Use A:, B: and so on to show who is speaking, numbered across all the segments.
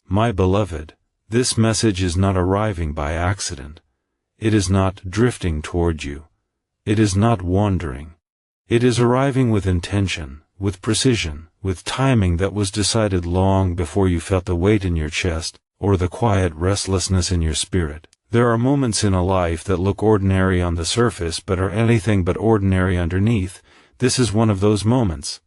A: My beloved, this message is not arriving by accident. It is not drifting toward you. It is not wandering. It is arriving with intention, with precision, with timing that was decided long before you felt the weight in your chest, or the quiet restlessness in your spirit. There are moments in a life that look ordinary on the surface but are anything but ordinary underneath. This is one of those moments.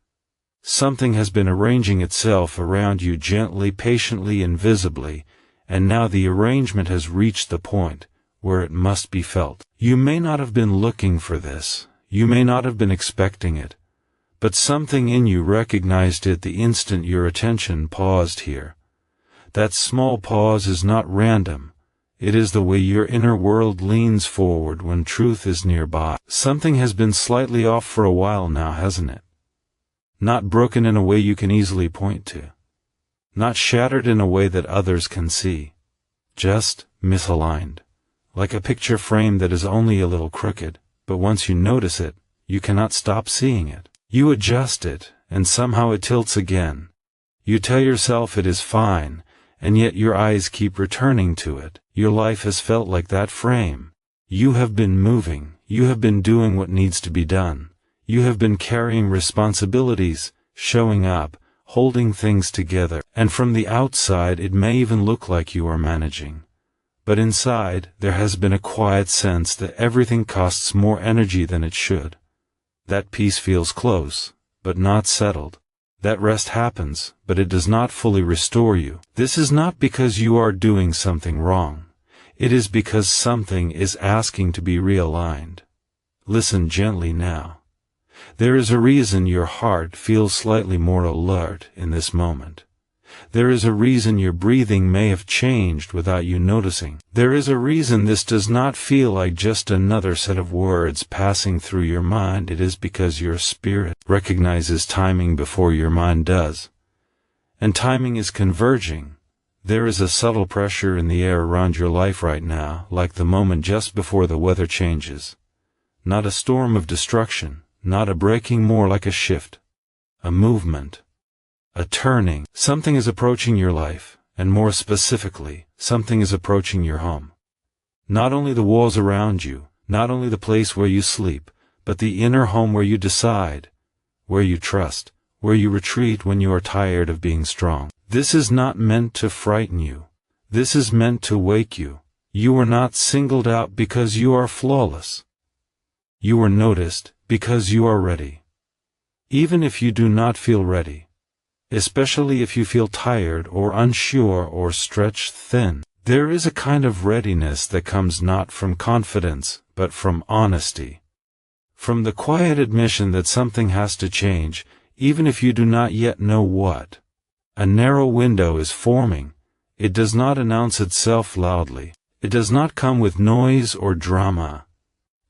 A: Something has been arranging itself around you gently, patiently, invisibly, and now the arrangement has reached the point where it must be felt. You may not have been looking for this. You may not have been expecting it. But something in you recognized it the instant your attention paused here. That small pause is not random. It is the way your inner world leans forward when truth is nearby. Something has been slightly off for a while now, hasn't it? Not broken in a way you can easily point to. Not shattered in a way that others can see. Just misaligned. Like a picture frame that is only a little crooked, but once you notice it, you cannot stop seeing it. You adjust it, and somehow it tilts again. You tell yourself it is fine, and yet your eyes keep returning to it. Your life has felt like that frame. You have been moving. You have been doing what needs to be done. You have been carrying responsibilities, showing up, holding things together, and from the outside it may even look like you are managing. But inside, there has been a quiet sense that everything costs more energy than it should. That peace feels close, but not settled. That rest happens, but it does not fully restore you. This is not because you are doing something wrong. It is because something is asking to be realigned. Listen gently now. There is a reason your heart feels slightly more alert in this moment. There is a reason your breathing may have changed without you noticing. There is a reason this does not feel like just another set of words passing through your mind. It is because your spirit recognizes timing before your mind does. And timing is converging. There is a subtle pressure in the air around your life right now, like the moment just before the weather changes. Not a storm of destruction, not a breaking, more like a shift, a movement. A turning. Something is approaching your life, and more specifically, something is approaching your home. Not only the walls around you, not only the place where you sleep, but the inner home where you decide, where you trust, where you retreat when you are tired of being strong. This is not meant to frighten you. This is meant to wake you. You are not singled out because you are flawless. You are noticed because you are ready. Even if you do not feel ready. Especially if you feel tired or unsure or stretched thin. There is a kind of readiness that comes not from confidence, but from honesty. From the quiet admission that something has to change, even if you do not yet know what. A narrow window is forming. It does not announce itself loudly. It does not come with noise or drama.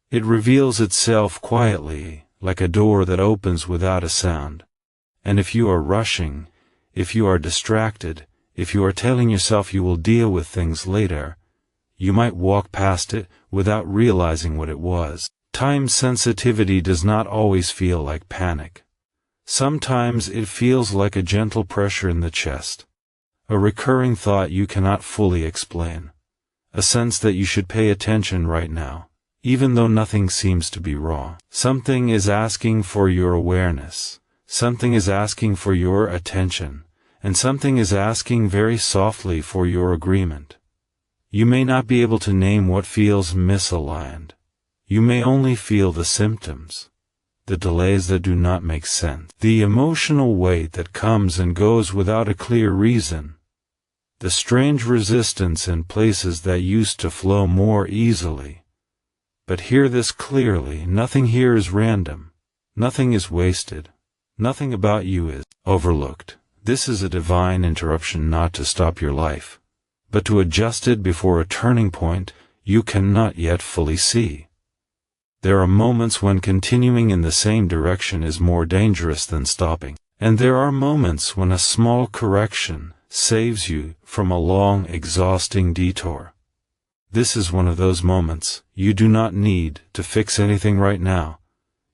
A: It reveals itself quietly, like a door that opens without a sound. And if you are rushing, if you are distracted, if you are telling yourself you will deal with things later, you might walk past it without realizing what it was. Time sensitivity does not always feel like panic. Sometimes it feels like a gentle pressure in the chest. A recurring thought you cannot fully explain. A sense that you should pay attention right now, even though nothing seems to be wrong. Something is asking for your awareness. Something is asking for your attention, and something is asking very softly for your agreement. You may not be able to name what feels misaligned. You may only feel the symptoms, the delays that do not make sense, the emotional weight that comes and goes without a clear reason, the strange resistance in places that used to flow more easily. But hear this clearly, nothing here is random, nothing is wasted. Nothing about you is overlooked. This is a divine interruption, not to stop your life, but to adjust it before a turning point you cannot yet fully see. There are moments when continuing in the same direction is more dangerous than stopping, and there are moments when a small correction saves you from a long, exhausting detour. This is one of those moments. You do not need to fix anything right now.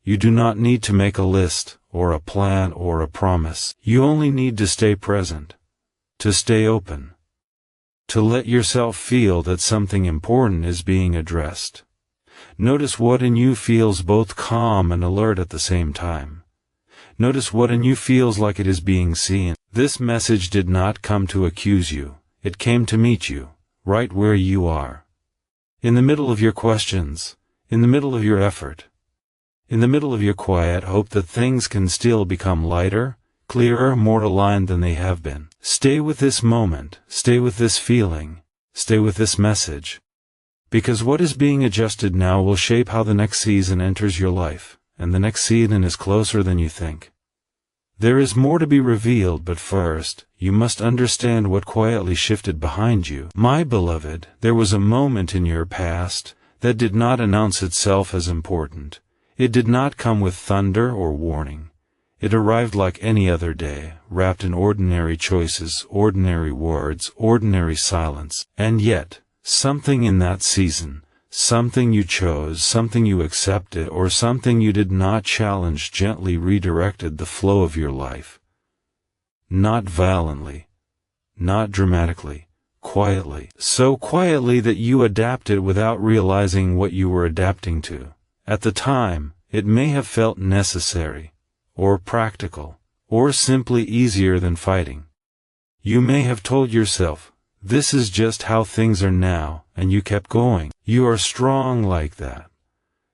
A: You do not need to make a list, or a plan, or a promise. You only need to stay present, to stay open, to let yourself feel that something important is being addressed. Notice what in you feels both calm and alert at the same time. Notice what in you feels like it is being seen. This message did not come to accuse you, it came to meet you, right where you are. In the middle of your questions, in the middle of your effort, in the middle of your quiet hope that things can still become lighter, clearer, more aligned than they have been. Stay with this moment, stay with this feeling, stay with this message. Because what is being adjusted now will shape how the next season enters your life, and the next season is closer than you think. There is more to be revealed, but first, you must understand what quietly shifted behind you. My beloved, there was a moment in your past that did not announce itself as important. It did not come with thunder or warning. It arrived like any other day, wrapped in ordinary choices, ordinary words, ordinary silence. And yet, something in that season, something you chose, something you accepted, or something you did not challenge gently redirected the flow of your life. Not violently, not dramatically, quietly. So quietly that you adapted without realizing what you were adapting to. At the time, it may have felt necessary, or practical, or simply easier than fighting. You may have told yourself, "This is just how things are now," and you kept going. You are strong like that.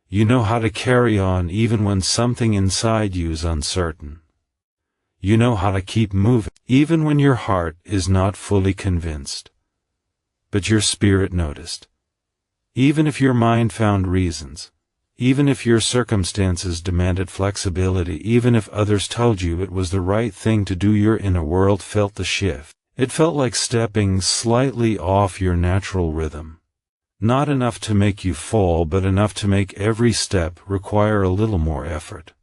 A: You know how to carry on even when something inside you is uncertain. You know how to keep moving, even when your heart is not fully convinced. But your spirit noticed. Even if your mind found reasons, even if your circumstances demanded flexibility, even if others told you it was the right thing to do, your inner world felt the shift. It felt like stepping slightly off your natural rhythm. Not enough to make you fall, but enough to make every step require a little more effort.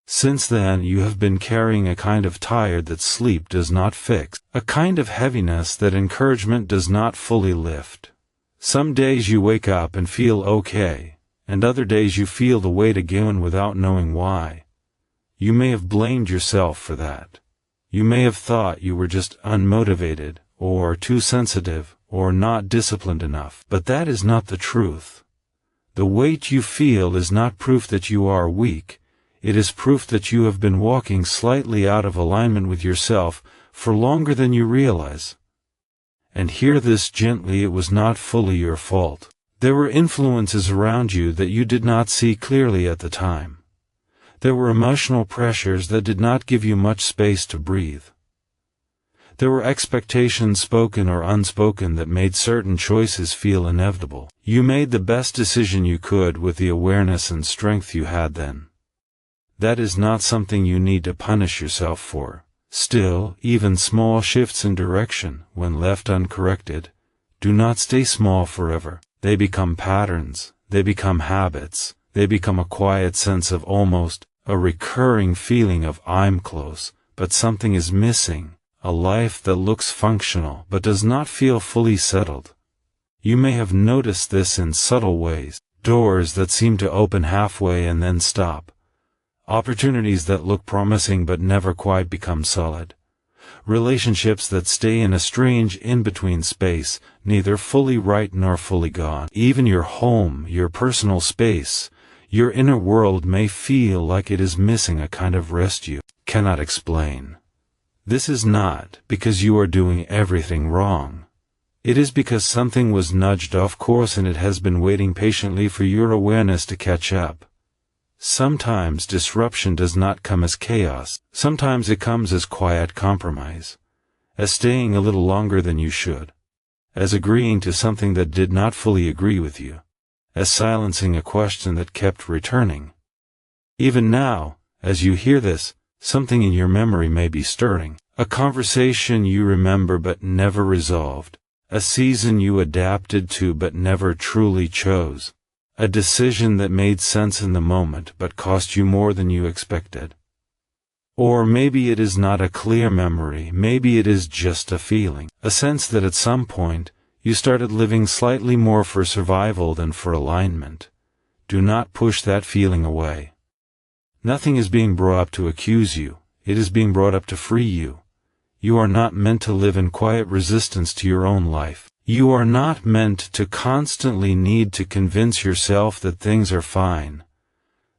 A: Since then you have been carrying a kind of tired that sleep does not fix, a kind of heaviness that encouragement does not fully lift. Some days you wake up and feel okay, and other days you feel the weight again without knowing why. You may have blamed yourself for that. You may have thought you were just unmotivated, or too sensitive, or not disciplined enough. But that is not the truth. The weight you feel is not proof that you are weak. It is proof that you have been walking slightly out of alignment with yourself for longer than you realize. And hear this gently: it was not fully your fault. There were influences around you that you did not see clearly at the time. There were emotional pressures that did not give you much space to breathe. There were expectations, spoken or unspoken, that made certain choices feel inevitable. You made the best decision you could with the awareness and strength you had then. That is not something you need to punish yourself for. Still, even small shifts in direction, when left uncorrected, do not stay small forever. They become patterns, they become habits, they become a quiet sense of almost a recurring feeling of "I'm close, but something is missing," a life that looks functional but does not feel fully settled. You may have noticed this in subtle ways: doors that seem to open halfway and then stop, opportunities that look promising but never quite become solid, relationships that stay in a strange in-between space, neither fully right nor fully gone. Even your home, your personal space, your inner world may feel like it is missing a kind of rest you cannot explain. This is not because you are doing everything wrong. It is because something was nudged off course and it has been waiting patiently for your awareness to catch up. Sometimes disruption does not come as chaos. Sometimes it comes as quiet compromise, as staying a little longer than you should, as agreeing to something that did not fully agree with you, as silencing a question that kept returning. Even now, as you hear this, something in your memory may be stirring. A conversation you remember but never resolved. A season you adapted to but never truly chose. A decision that made sense in the moment but cost you more than you expected. Or maybe it is not a clear memory, maybe it is just a feeling, a sense that at some point, you started living slightly more for survival than for alignment. Do not push that feeling away. Nothing is being brought up to accuse you, it is being brought up to free you. You are not meant to live in quiet resistance to your own life. You are not meant to constantly need to convince yourself that things are fine.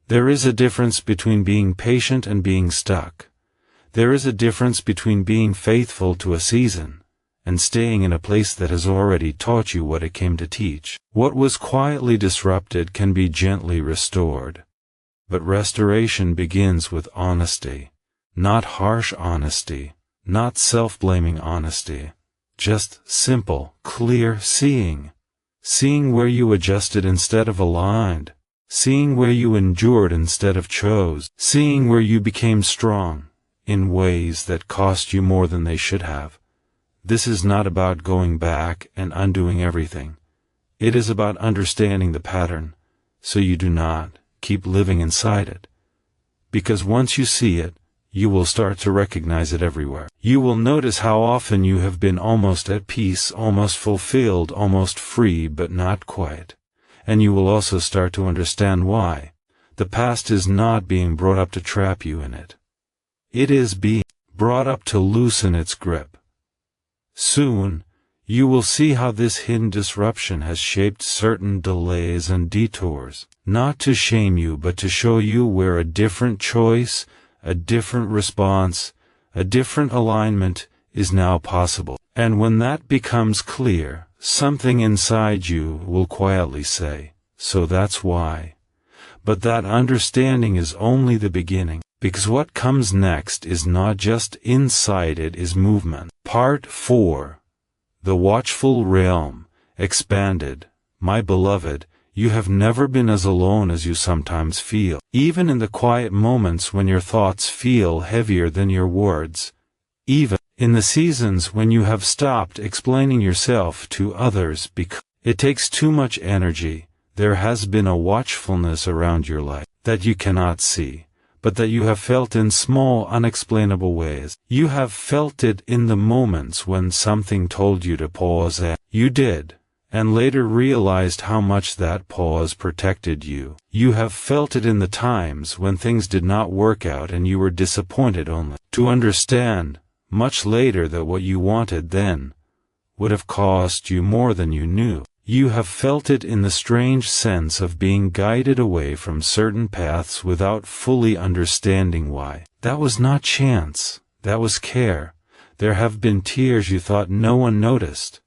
A: There is a difference between being patient and being stuck. There is a difference between being faithful to a season and staying in a place that has already taught you what it came to teach. What was quietly disrupted can be gently restored. But restoration begins with honesty. Not harsh honesty, not self-blaming honesty. Just simple, clear seeing. Seeing where you adjusted instead of aligned. Seeing where you endured instead of chose. Seeing where you became strong in ways that cost you more than they should have. This is not about going back and undoing everything. It is about understanding the pattern, so you do not keep living inside it. Because once you see it, you will start to recognize it everywhere. You will notice how often you have been almost at peace, almost fulfilled, almost free, but not quite. And you will also start to understand why. The past is not being brought up to trap you in it. It is being brought up to loosen its grip. Soon, you will see how this hidden disruption has shaped certain delays and detours, not to shame you but to show you where a different choice, a different response, a different alignment is now possible. And when that becomes clear, something inside you will quietly say, "So that's why." But that understanding is only the beginning. Because what comes next is not just insight, it is movement. Part 4. The Watchful Realm, expanded. My beloved, you have never been as alone as you sometimes feel. Even in the quiet moments when your thoughts feel heavier than your words. Even in the seasons when you have stopped explaining yourself to others because it takes too much energy, there has been a watchfulness around your life that you cannot see, but that you have felt in small, unexplainable ways. You have felt it in the moments when something told you to pause and you did, and later realized how much that pause protected you. You have felt it in the times when things did not work out and you were disappointed only to understand, much later, that what you wanted then would have cost you more than you knew. You have felt it in the strange sense of being guided away from certain paths without fully understanding why. That was not chance, that was care. There have been tears you thought no one noticed.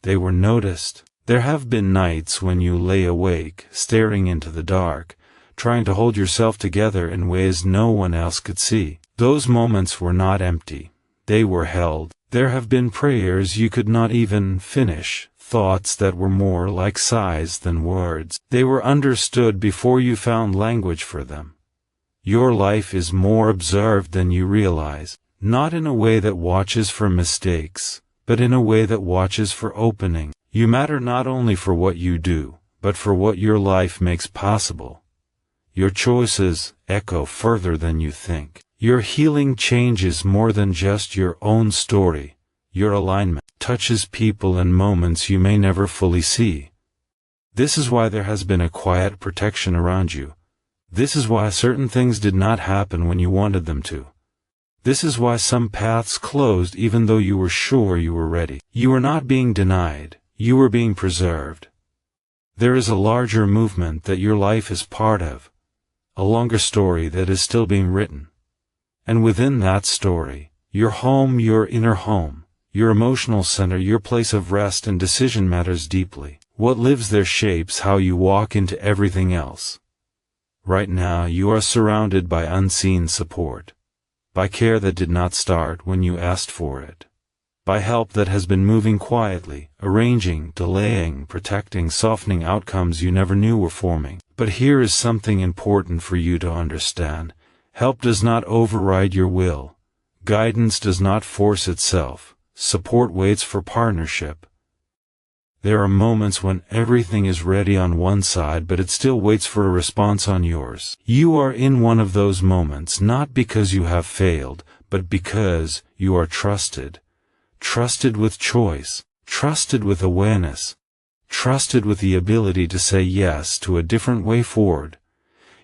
A: They were noticed. There have been nights when you lay awake, staring into the dark, trying to hold yourself together in ways no one else could see. Those moments were not empty. They were held. There have been prayers you could not even finish. Thoughts that were more like sighs than words. They were understood before you found language for them. Your life is more observed than you realize, not in a way that watches for mistakes, but in a way that watches for opening. You matter not only for what you do, but for what your life makes possible. Your choices echo further than you think. Your healing changes more than just your own story. Your alignment touches people and moments you may never fully see. This is why there has been a quiet protection around you. This is why certain things did not happen when you wanted them to. This is why some paths closed even though you were sure you were ready. You were not being denied, you were being preserved. There is a larger movement that your life is part of, a longer story that is still being written. And within that story, your home, your inner home, your emotional center, your place of rest and decision matters deeply. What lives there shapes how you walk into everything else. Right now you are surrounded by unseen support, by care that did not start when you asked for it, by help that has been moving quietly, arranging, delaying, protecting, softening outcomes you never knew were forming. But here is something important for you to understand. Help does not override your will. Guidance does not force itself. Support waits for partnership. There are moments when everything is ready on one side but it still waits for a response on yours. You are in one of those moments not because you have failed, but because you are trusted. Trusted with choice, trusted with awareness, trusted with the ability to say yes to a different way forward.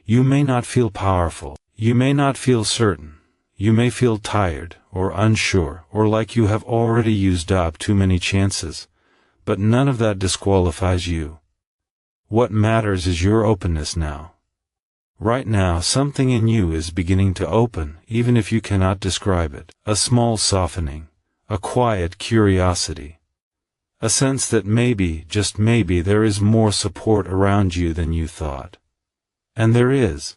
A: You may not feel powerful, you may not feel certain. You may feel tired, or unsure, or like you have already used up too many chances. but none of that disqualifies you. What matters is your openness now. Right now something in you is beginning to open, even if you cannot describe it. A small softening, a quiet curiosity. A sense that maybe, just maybe, there is more support around you than you thought. And there is.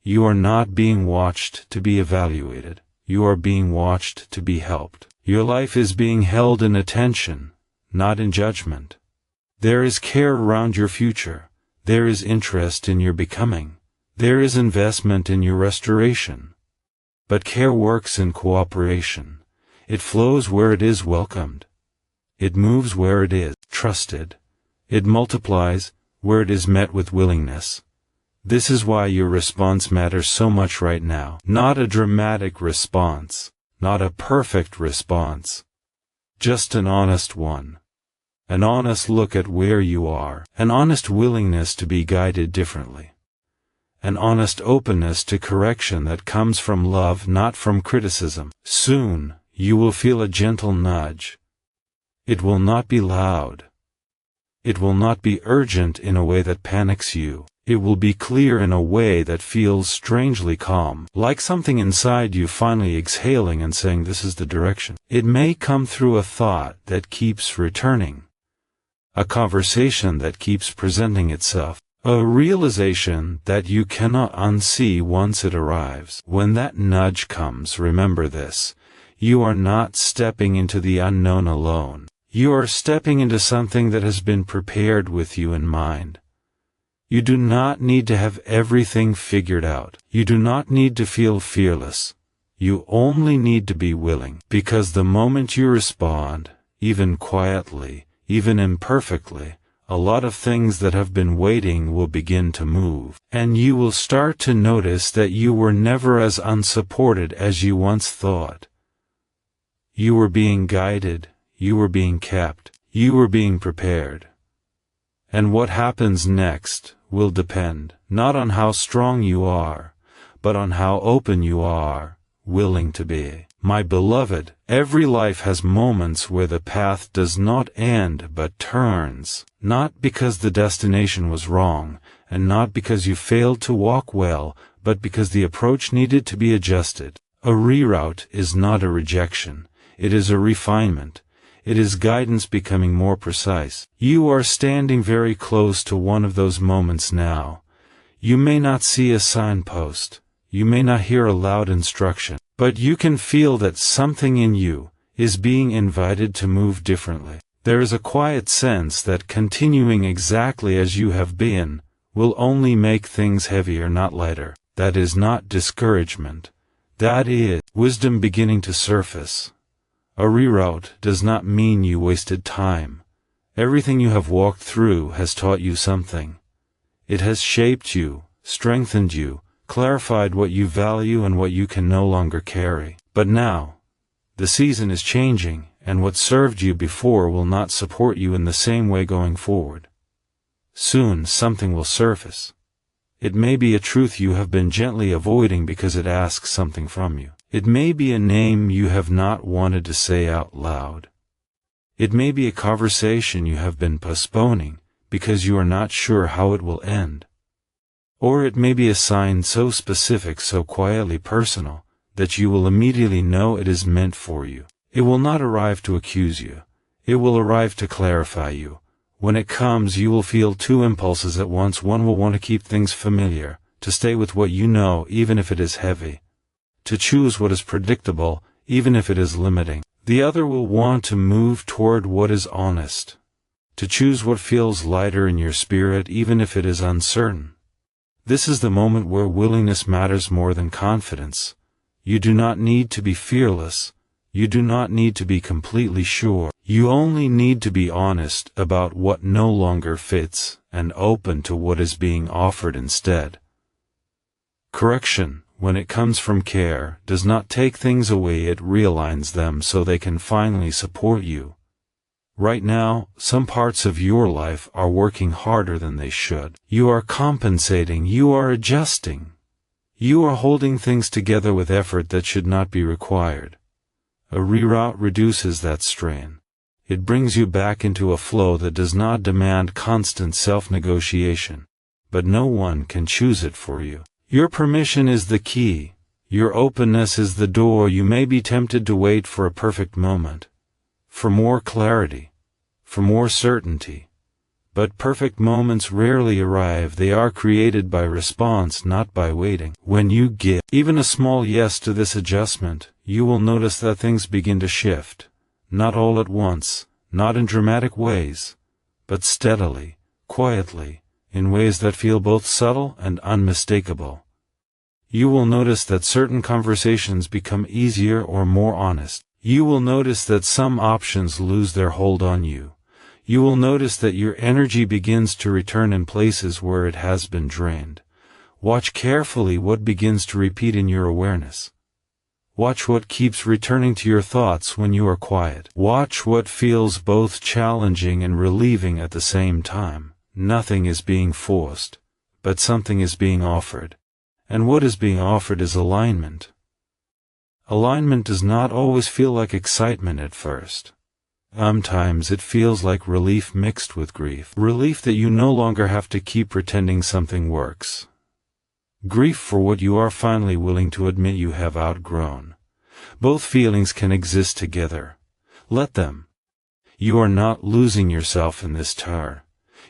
A: You are not being watched to be evaluated. You are being watched to be helped. Your life is being held in attention, not in judgment. There is care around your future. There is interest in your becoming. There is investment in your restoration. But care works in cooperation. It flows where it is welcomed. It moves where it is trusted. It multiplies where it is met with willingness. This is why your response matters so much right now. Not a dramatic response, not a perfect response. Just an honest one. An honest look at where you are. An honest willingness to be guided differently. An honest openness to correction that comes from love, not from criticism. Soon, you will feel a gentle nudge. It will not be loud. It will not be urgent in a way that panics you. It will be clear in a way that feels strangely calm, like something inside you finally exhaling and saying, this is the direction. It may come through a thought that keeps returning. A conversation that keeps presenting itself. A realization that you cannot unsee once it arrives. When that nudge comes, remember this. You are not stepping into the unknown alone. You are stepping into something that has been prepared with you in mind. You do not need to have everything figured out. You do not need to feel fearless. You only need to be willing. Because the moment you respond, even quietly, even imperfectly, a lot of things that have been waiting will begin to move. And you will start to notice that you were never as unsupported as you once thought. You were being guided, you were being kept, you were being prepared. And what happens next will depend, not on how strong you are, but on how open you are, willing to be. My beloved, every life has moments where the path does not end but turns, not because the destination was wrong, and not because you failed to walk well, but because the approach needed to be adjusted. A reroute is not a rejection, it is a refinement. It is guidance becoming more precise. You are standing very close to one of those moments now. You may not see a signpost. You may not hear a loud instruction. But you can feel that something in you is being invited to move differently. There is a quiet sense that continuing exactly as you have been will only make things heavier, not lighter. That is not discouragement. That is wisdom beginning to surface. A reroute does not mean you wasted time. Everything you have walked through has taught you something. It has shaped you, strengthened you, clarified what you value and what you can no longer carry. But now, the season is changing, and what served you before will not support you in the same way going forward. Soon something will surface. It may be a truth you have been gently avoiding because it asks something from you. It may be a name you have not wanted to say out loud. It may be a conversation you have been postponing because you are not sure how it will end. Or it may be a sign so specific, so quietly personal, that you will immediately know it is meant for you. It will not arrive to accuse you. It will arrive to clarify you. When it comes, you will feel two impulses at once. One will want to keep things familiar, to stay with what you know even if it is heavy. To choose what is predictable, even if it is limiting. The other will want to move toward what is honest. To choose what feels lighter in your spirit, even if it is uncertain. This is the moment where willingness matters more than confidence. You do not need to be fearless. You do not need to be completely sure. You only need to be honest about what no longer fits and open to what is being offered instead. Correction, when it comes from care, does not take things away, it realigns them so they can finally support you. Right now, some parts of your life are working harder than they should. You are compensating, you are adjusting. You are holding things together with effort that should not be required. A reroute reduces that strain. It brings you back into a flow that does not demand constant self-negotiation, but no one can choose it for you. Your permission is the key. Your openness is the door. You may be tempted to wait for a perfect moment, for more clarity, for more certainty. But perfect moments rarely arrive. They are created by response, not by waiting. When you give even a small yes to this adjustment, you will notice that things begin to shift. Not all at once, not in dramatic ways, but steadily, quietly, in ways that feel both subtle and unmistakable. You will notice that certain conversations become easier or more honest. You will notice that some options lose their hold on you. You will notice that your energy begins to return in places where it has been drained. Watch carefully what begins to repeat in your awareness. Watch what keeps returning to your thoughts when you are quiet. Watch what feels both challenging and relieving at the same time. Nothing is being forced, but something is being offered. And what is being offered is alignment. Alignment does not always feel like excitement at first. Sometimes it feels like relief mixed with grief. Relief that you no longer have to keep pretending something works. Grief for what you are finally willing to admit you have outgrown. Both feelings can exist together. Let them. You are not losing yourself in this tour.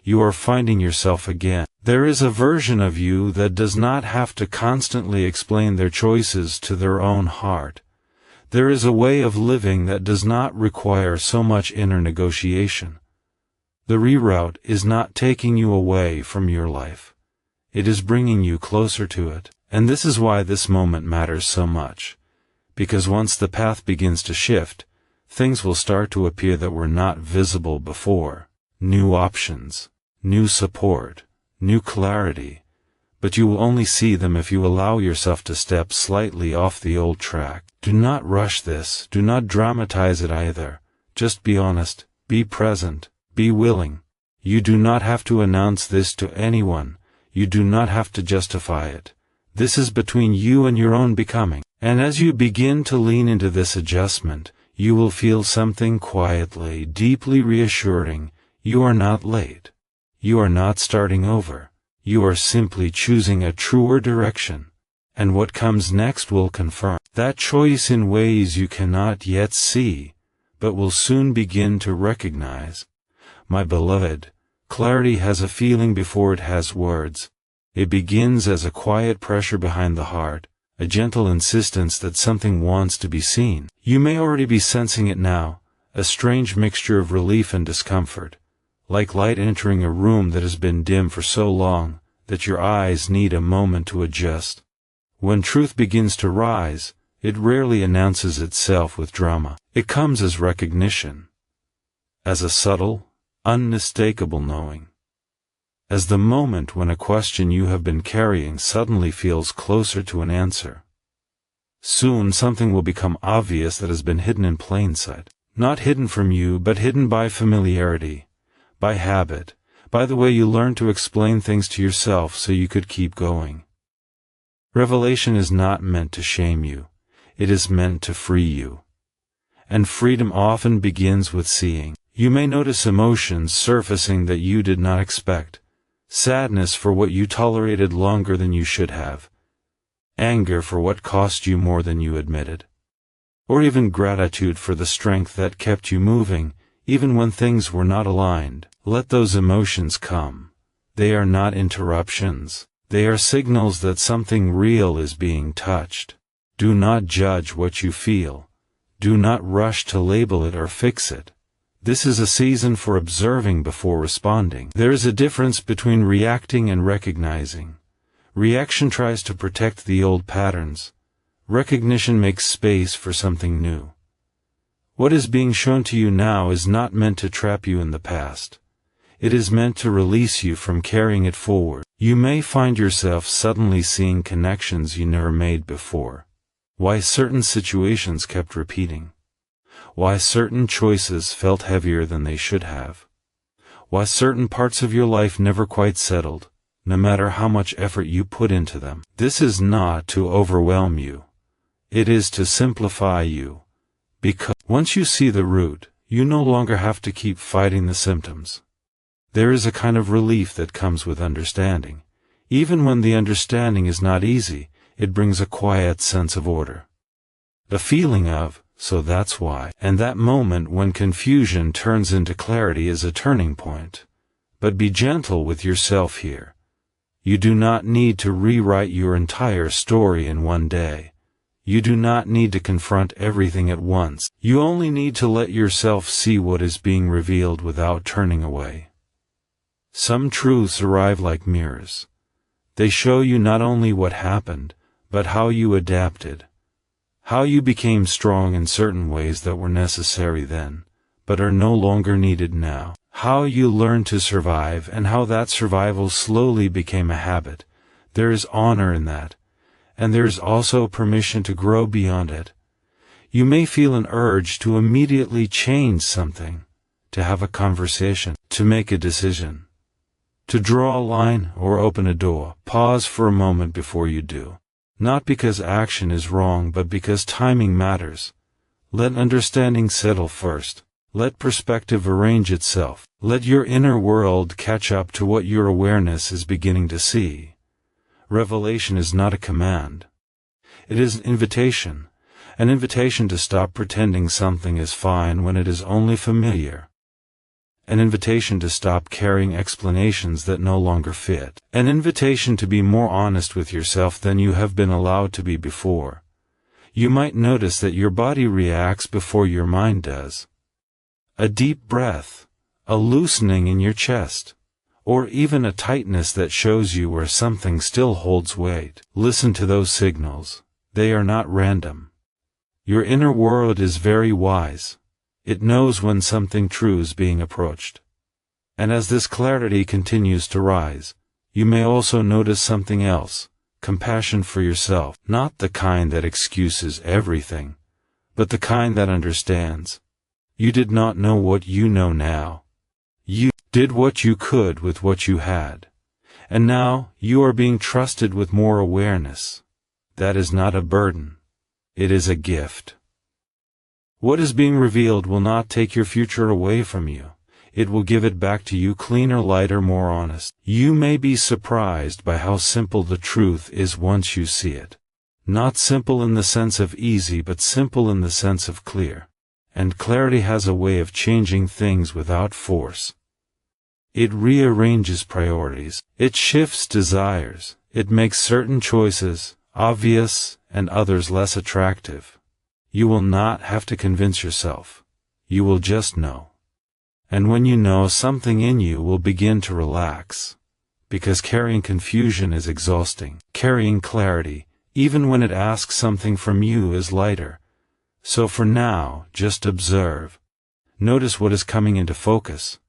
A: You are finding yourself again. There is a version of you that does not have to constantly explain their choices to their own heart. There is a way of living that does not require so much inner negotiation. The reroute is not taking you away from your life. It is bringing you closer to it. And this is why this moment matters so much. Because once the path begins to shift, things will start to appear that were not visible before. New options, new support, new clarity. But you will only see them if you allow yourself to step slightly off the old track. Do not rush this. Do not dramatize it either. Just be honest, be present, be willing. You do not have to announce this to anyone. You do not have to justify it. This is between you and your own becoming. And as you begin to lean into this adjustment, you will feel something quietly, deeply reassuring. You are not late. You are not starting over. You are simply choosing a truer direction. And what comes next will confirm that choice in ways you cannot yet see, but will soon begin to recognize. My beloved, clarity has a feeling before it has words. It begins as a quiet pressure behind the heart, a gentle insistence that something wants to be seen. You may already be sensing it now, a strange mixture of relief and discomfort, like light entering a room that has been dim for so long that your eyes need a moment to adjust. When truth begins to rise, it rarely announces itself with drama. It comes as recognition, as a subtle, unmistakable knowing, as the moment when a question you have been carrying suddenly feels closer to an answer. Soon something will become obvious that has been hidden in plain sight, not hidden from you, but hidden by familiarity, by habit, by the way you learned to explain things to yourself so you could keep going. Revelation is not meant to shame you. It is meant to free you. And freedom often begins with seeing. You may notice emotions surfacing that you did not expect. Sadness for what you tolerated longer than you should have. Anger for what cost you more than you admitted. Or even gratitude for the strength that kept you moving, even when things were not aligned. Let those emotions come. They are not interruptions. They are signals that something real is being touched. Do not judge what you feel. Do not rush to label it or fix it. This is a season for observing before responding. There is a difference between reacting and recognizing. Reaction tries to protect the old patterns. Recognition makes space for something new. What is being shown to you now is not meant to trap you in the past. It is meant to release you from carrying it forward. You may find yourself suddenly seeing connections you never made before. Why certain situations kept repeating. Why certain choices felt heavier than they should have. Why certain parts of your life never quite settled, no matter how much effort you put into them. This is not to overwhelm you. It is to simplify you. Because once you see the root, You no longer have to keep fighting the symptoms. There is a kind of relief that comes with understanding. Even when the understanding is not easy, it brings a quiet sense of order. The feeling of, so that's why, and that moment when confusion turns into clarity is a turning point. But be gentle with yourself here. You do not need to rewrite your entire story in one day. You do not need to confront everything at once. You only need to let yourself see what is being revealed without turning away. Some truths arrive like mirrors. They show you not only what happened, but how you adapted. How you became strong in certain ways that were necessary then, but are no longer needed now. How you learned to survive and how that survival slowly became a habit. There is honor in that. And there is also permission to grow beyond it. You may feel an urge to immediately change something, to have a conversation, to make a decision, to draw a line or open a door. Pause for a moment before you do. Not because action is wrong, but because timing matters. Let understanding settle first. Let perspective arrange itself. Let your inner world catch up to what your awareness is beginning to see. Revelation is not a command. It is an invitation to stop pretending something is fine when it is only familiar. An invitation to stop carrying explanations that no longer fit. An invitation to be more honest with yourself than you have been allowed to be before. You might notice that your body reacts before your mind does. A deep breath, a loosening in your chest, or even a tightness that shows you where something still holds weight. Listen to those signals. They are not random. Your inner world is very wise. It knows when something true is being approached. And as this clarity continues to rise, you may also notice something else, compassion for yourself, not the kind that excuses everything, but the kind that understands. You did not know what you know now. You did what you could with what you had. And now you are being trusted with more awareness. That is not a burden. It is a gift. What is being revealed will not take your future away from you. It will give it back to you cleaner, lighter, more honest. You may be surprised by how simple the truth is once you see it. Not simple in the sense of easy, but simple in the sense of clear. And clarity has a way of changing things without force. It rearranges priorities. It shifts desires. It makes certain choices obvious and others less attractive. You will not have to convince yourself. You will just know. And when you know, something in you will begin to relax. Because carrying confusion is exhausting. Carrying clarity, even when it asks something from you, is lighter. So for now, just observe. Notice what is coming into focus.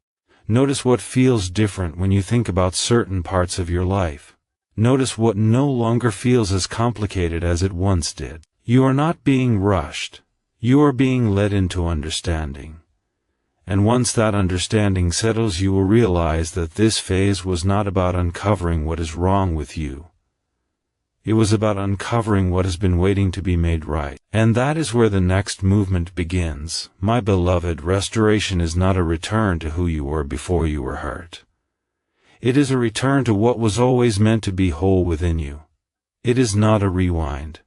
A: Notice what feels different when you think about certain parts of your life. Notice what no longer feels as complicated as it once did. You are not being rushed. You are being led into understanding. And once that understanding settles, you will realize that this phase was not about uncovering what is wrong with you. It was about uncovering what has been waiting to be made right. And that is where the next movement begins. My beloved, restoration is not a return to who you were before you were hurt. It is a return to what was always meant to be whole within you. It is not a rewind.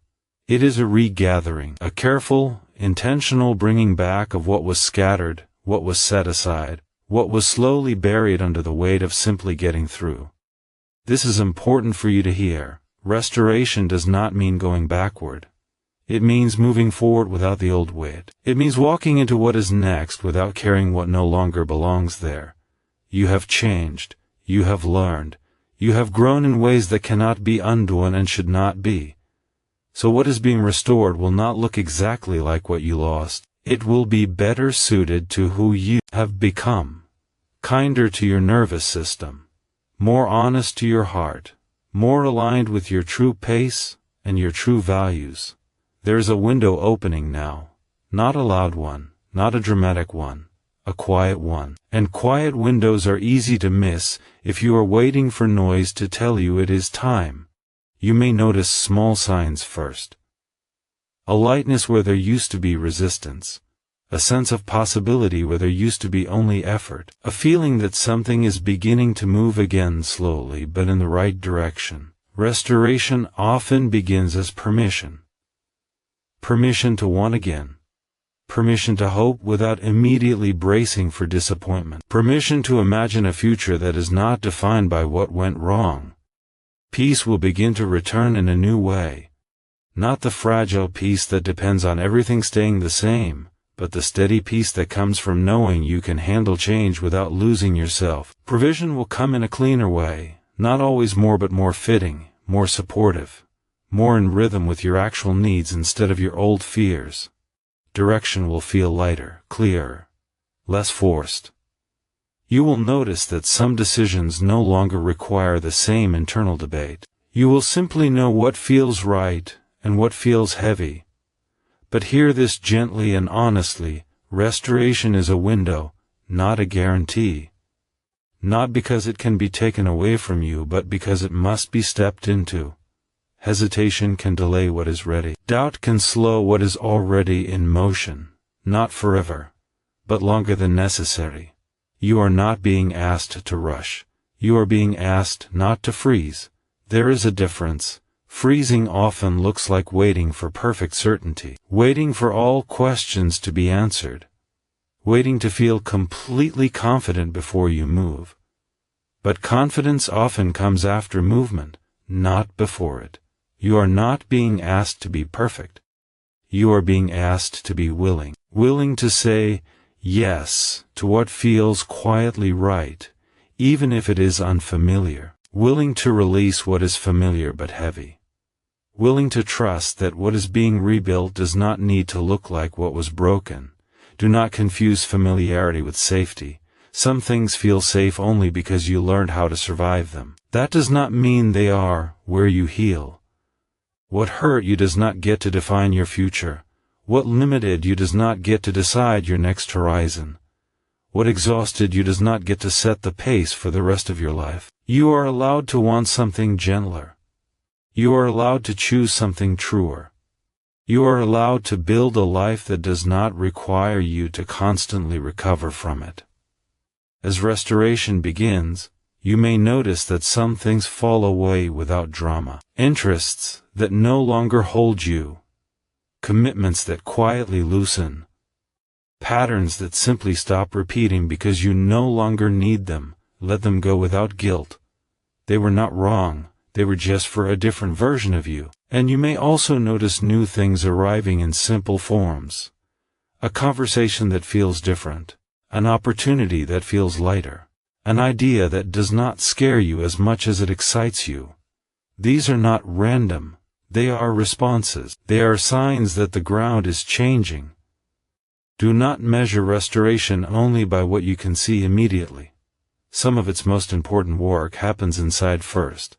A: It is a regathering, a careful, intentional bringing back of what was scattered, what was set aside, what was slowly buried under the weight of simply getting through. This is important for you to hear. Restoration does not mean going backward. It means moving forward without the old weight. It means walking into what is next without carrying what no longer belongs there. You have changed. You have learned. You have grown in ways that cannot be undone and should not be. So what is being restored will not look exactly like what you lost. It will be better suited to who you have become, kinder to your nervous system, more honest to your heart, more aligned with your true pace and your true values. There is a window opening now, not a loud one, not a dramatic one, a quiet one. And quiet windows are easy to miss if you are waiting for noise to tell you it is time. You may notice small signs first. A lightness where there used to be resistance, a sense of possibility where there used to be only effort, a feeling that something is beginning to move again slowly but in the right direction. Restoration often begins as permission. Permission to want again. Permission to hope without immediately bracing for disappointment. Permission to imagine a future that is not defined by what went wrong. Peace will begin to return in a new way. Not the fragile peace that depends on everything staying the same, but the steady peace that comes from knowing you can handle change without losing yourself. Provision will come in a cleaner way, not always more but more fitting, more supportive, more in rhythm with your actual needs instead of your old fears. Direction will feel lighter, clearer, less forced. You will notice that some decisions no longer require the same internal debate. You will simply know what feels right and what feels heavy. But hear this gently and honestly, restoration is a window, not a guarantee. Not because it can be taken away from you, but because it must be stepped into. Hesitation can delay what is ready. Doubt can slow what is already in motion, not forever, but longer than necessary. You are not being asked to rush. You are being asked not to freeze. There is a difference. Freezing often looks like waiting for perfect certainty, waiting for all questions to be answered, waiting to feel completely confident before you move. But confidence often comes after movement, not before it. You are not being asked to be perfect. You are being asked to be willing. Willing to say yes to what feels quietly right, even if it is unfamiliar. Willing to release what is familiar but heavy. Willing to trust that what is being rebuilt does not need to look like what was broken. Do not confuse familiarity with safety. Some things feel safe only because you learned how to survive them. That does not mean they are where you heal. What hurt you does not get to define your future. What limited you does not get to decide your next horizon. What exhausted you does not get to set the pace for the rest of your life. You are allowed to want something gentler. You are allowed to choose something truer. You are allowed to build a life that does not require you to constantly recover from it. As restoration begins, you may notice that some things fall away without drama. Interests that no longer hold you. Commitments that quietly loosen. Patterns that simply stop repeating because you no longer need them. Let them go without guilt. They were not wrong, they were just for a different version of you. And you may also notice new things arriving in simple forms. A conversation that feels different. An opportunity that feels lighter. An idea that does not scare you as much as it excites you. These are not random. They are responses. They are signs that the ground is changing. Do not measure restoration only by what you can see immediately. Some of its most important work happens inside first,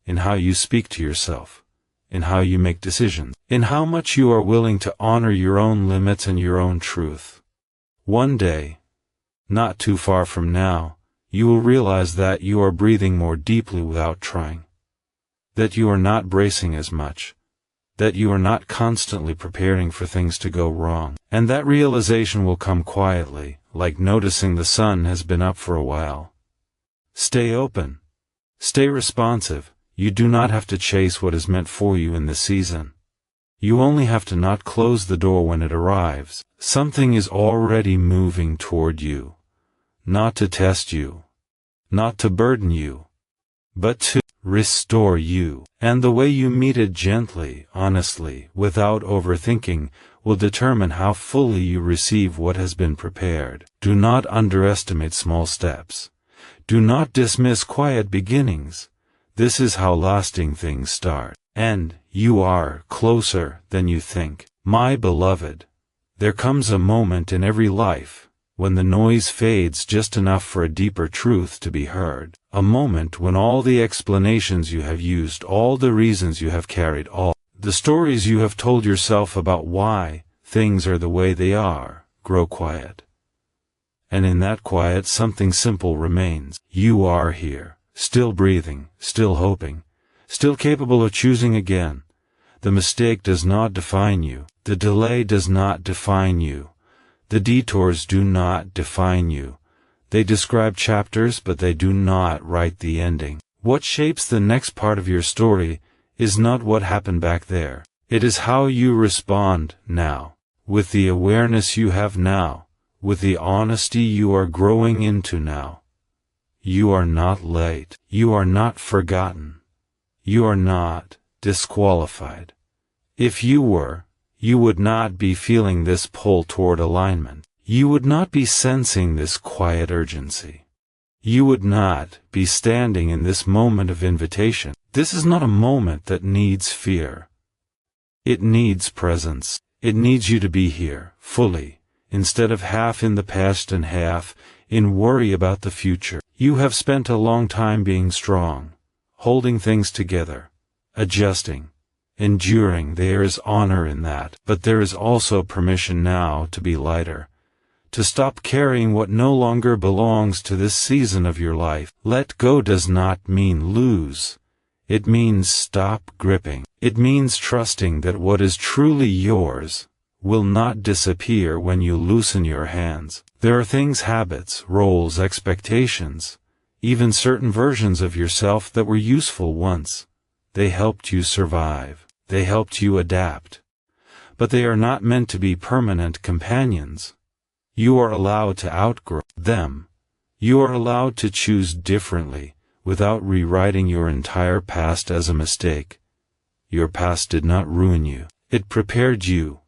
A: in how you speak to yourself, in how you make decisions, in how much you are willing to honor your own limits and your own truth. One day, not too far from now, you will realize that you are breathing more deeply without trying, that you are not bracing as much, that you are not constantly preparing for things to go wrong, and that realization will come quietly, like noticing the sun has been up for a while. Stay open. Stay responsive. You do not have to chase what is meant for you in this season. You only have to not close the door when it arrives. Something is already moving toward you. Not to test you. Not to burden you. But to restore you. And the way you meet it gently, honestly, without overthinking, will determine how fully you receive what has been prepared. Do not underestimate small steps. Do not dismiss quiet beginnings. This is how lasting things start. And you are closer than you think. My beloved, there comes a moment in every life when the noise fades just enough for a deeper truth to be heard. A moment when all the explanations you have used, all the reasons you have carried, all the stories you have told yourself about why things are the way they are, grow quiet. And in that quiet something simple remains. You are here, still breathing, still hoping, still capable of choosing again. The mistake does not define you. The delay does not define you. The detours do not define you. They describe chapters, but they do not write the ending. What shapes the next part of your story is not what happened back there. It is how you respond now, with the awareness you have now, with the honesty you are growing into now. You are not late. You are not forgotten. You are not disqualified. If you were, you would not be feeling this pull toward alignment. You would not be sensing this quiet urgency. You would not be standing in this moment of invitation. This is not a moment that needs fear. It needs presence. It needs you to be here, fully, instead of half in the past and half in worry about the future. You have spent a long time being strong, holding things together, adjusting, enduring. There is honor in that, but there is also permission now to be lighter, to stop carrying what no longer belongs to this season of your life. Let go does not mean lose. It means stop gripping. It means trusting that what is truly yours will not disappear when you loosen your hands. There are things, habits, roles, expectations, even certain versions of yourself that were useful once. They helped you survive. They helped you adapt. But they are not meant to be permanent companions. You are allowed to outgrow them. You are allowed to choose differently, without rewriting your entire past as a mistake. Your past did not ruin you. It prepared you.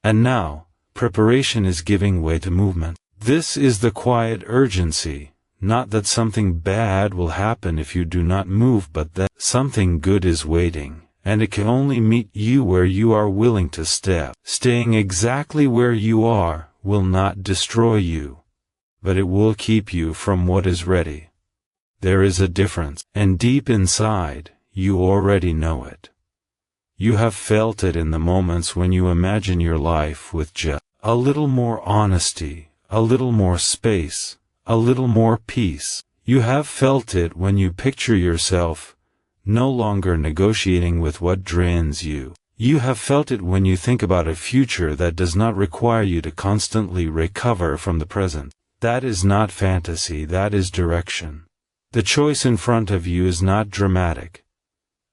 A: And now, preparation is giving way to movement. This is the quiet urgency, not that something bad will happen if you do not move, but that something good is waiting, and it can only meet you where you are willing to step. Staying exactly where you are will not destroy you, but it will keep you from what is ready. There is a difference, and deep inside, you already know it. You have felt it in the moments when you imagine your life with just a little more honesty, a little more space, a little more peace. You have felt it when you picture yourself no longer negotiating with what drains you. You have felt it when you think about a future that does not require you to constantly recover from the present. That is not fantasy, that is direction. The choice in front of you is not dramatic.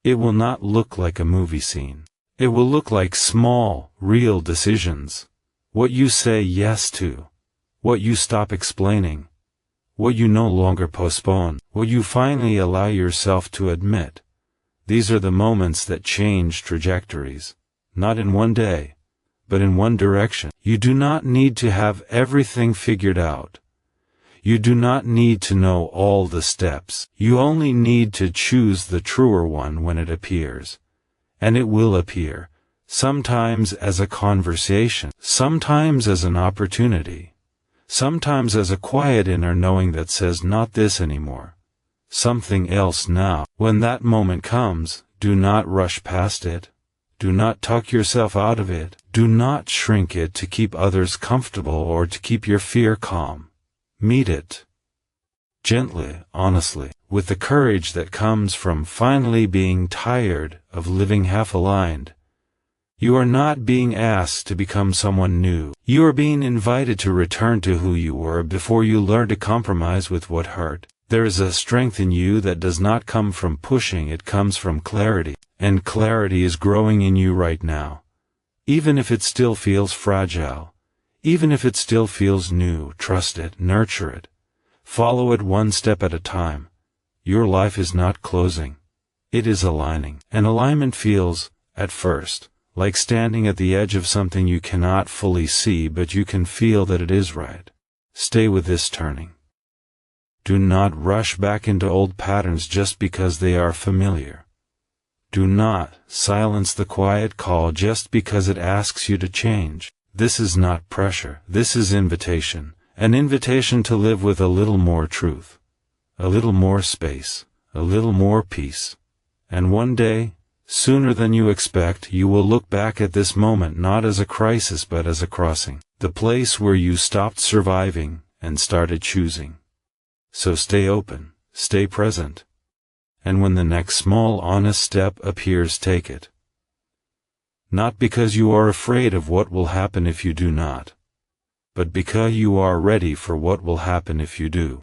A: It will not look like a movie scene. It will look like small, real decisions. What you say yes to. What you stop explaining. What you no longer postpone. What you finally allow yourself to admit. These are the moments that change trajectories. Not in one day, but in one direction. You do not need to have everything figured out. You do not need to know all the steps. You only need to choose the truer one when it appears. And it will appear, sometimes as a conversation, sometimes as an opportunity, sometimes as a quiet inner knowing that says not this anymore, something else now. When that moment comes, do not rush past it. Do not tuck yourself out of it. Do not shrink it to keep others comfortable or to keep your fear calm. Meet it gently, honestly, with the courage that comes from finally being tired of living half-aligned. You are not being asked to become someone new. You are being invited to return to who you were before you learn to compromise with what hurt. There is a strength in you that does not come from pushing, it comes from clarity. And clarity is growing in you right now. Even if it still feels fragile. Even if it still feels new, trust it, nurture it. Follow it one step at a time. Your life is not closing. It is aligning. And alignment feels, at first, like standing at the edge of something you cannot fully see, but you can feel that it is right. Stay with this turning. Do not rush back into old patterns just because they are familiar. Do not silence the quiet call just because it asks you to change. This is not pressure. This is invitation. An invitation to live with a little more truth, a little more space, a little more peace. And one day, sooner than you expect, you will look back at this moment not as a crisis but as a crossing. The place where you stopped surviving and started choosing. So stay open, stay present. And when the next small honest step appears, take it. Not because you are afraid of what will happen if you do not, but because you are ready for what will happen if you do.